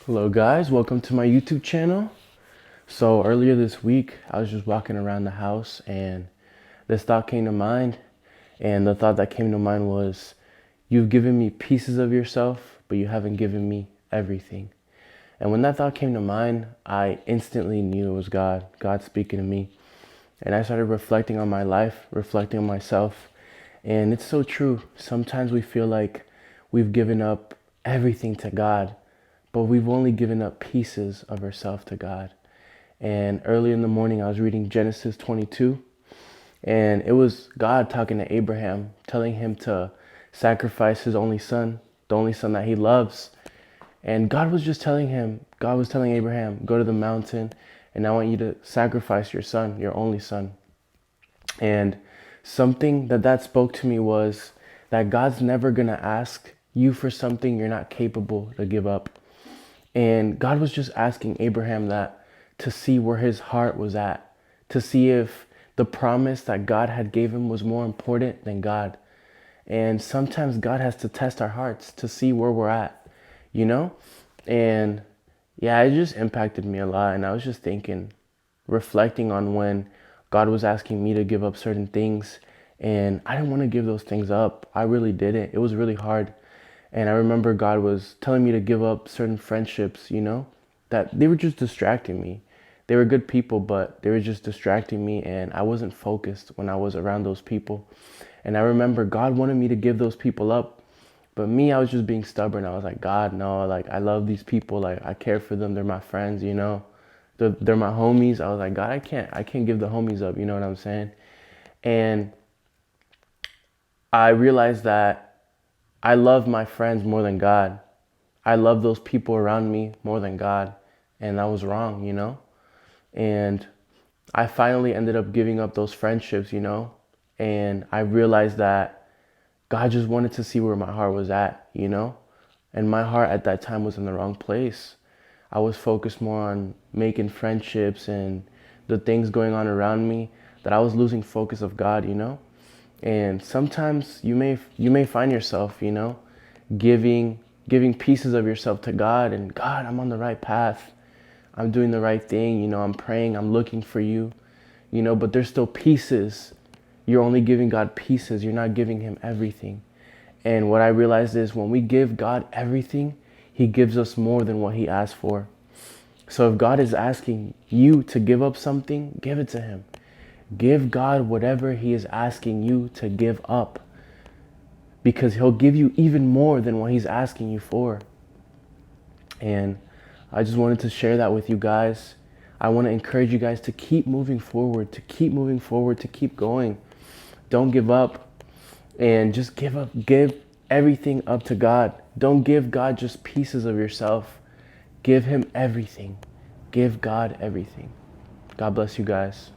Hello guys, welcome to my YouTube channel. So earlier this week, I was just walking around the house and this thought came to mind. And the thought that came to mind was, you've given me pieces of yourself, but you haven't given me everything. And when that thought came to mind, I instantly knew it was God speaking to me. And I started reflecting on my life, reflecting on myself. And it's so true. Sometimes we feel like we've given up everything to God, but we've only given up pieces of ourselves to God. And early in the morning, I was reading Genesis 22, and it was God talking to Abraham, telling him to sacrifice his only son, the only son that he loves. And God was telling Abraham, go to the mountain, and I want you to sacrifice your son, your only son. And something that spoke to me was that God's never going to ask you for something you're not capable to give up. And God was just asking Abraham that to see where his heart was at, to see if the promise that God had gave him was more important than God. And sometimes God has to test our hearts to see where we're at, you know? And yeah, it just impacted me a lot. And I was just thinking, reflecting on when God was asking me to give up certain things. And I didn't want to give those things up. I really didn't. It was really hard. And I remember God was telling me to give up certain friendships, that they were just distracting me. They were good people, but they were just distracting me. And I wasn't focused when I was around those people. And I remember God wanted me to give those people up. But me, I was just being stubborn. I was like, God, no, like, I love these people. Like, I care for them. They're my friends. They're my homies. I was like, God, I can't give the homies up. You know what I'm saying? And I realized that I love my friends more than God. I love those people around me more than God. And that was wrong. And I finally ended up giving up those friendships. And I realized that God just wanted to see where my heart was at. And my heart at that time was in the wrong place. I was focused more on making friendships and the things going on around me, that I was losing focus of God. And sometimes you may find yourself, giving pieces of yourself to God, and God, I'm on the right path. I'm doing the right thing, I'm praying, I'm looking for you, but there's still pieces. You're only giving God pieces. You're not giving him everything. And what I realized is when we give God everything, he gives us more than what he asked for. So if God is asking you to give up something, give it to him. Give God whatever he is asking you to give up, because he'll give you even more than what he's asking you for. And I just wanted to share that with you guys. I want to encourage you guys to keep moving forward, to keep going. Don't give up, and just give everything up to God. Don't give God just pieces of yourself. Give him everything. Give God everything. God bless you guys.